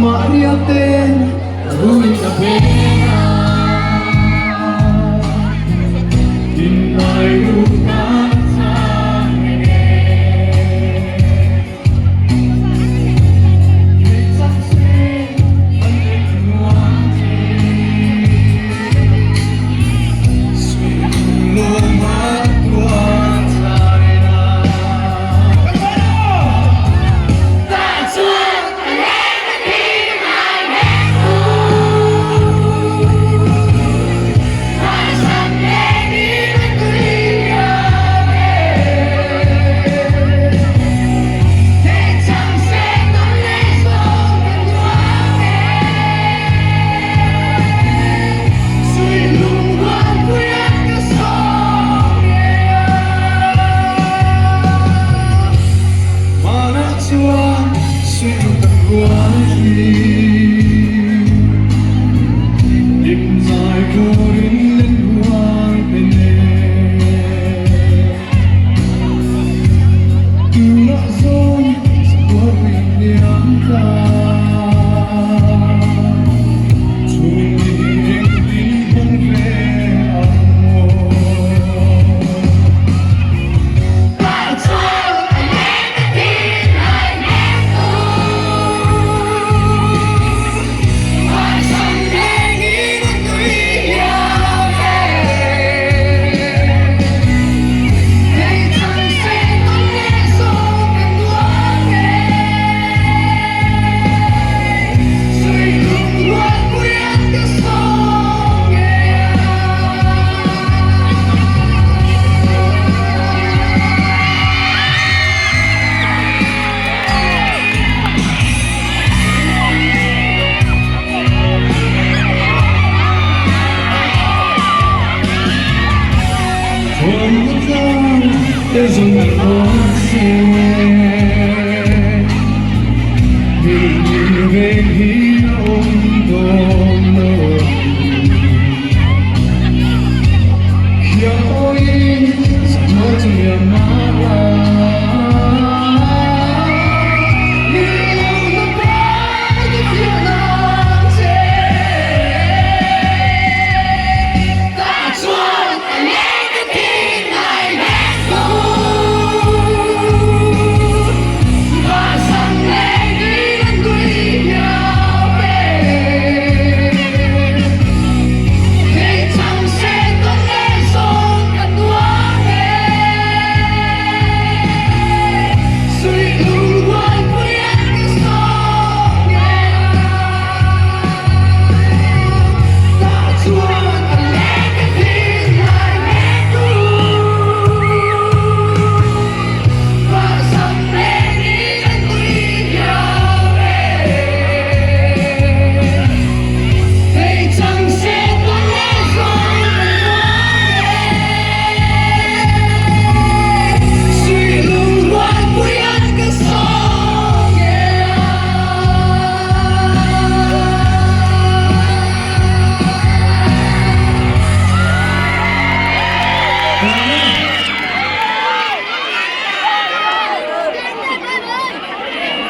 Maria tên vui cà phê tin lời ru hát sang nghe để chắc sẽ vẫn định ngoan suy mơ mắt qua dài na đêm dài cô đến lên hoang bên từ nợ dối của mình niềm ta chung đi em đi không về amor Để dùng ngàn hoa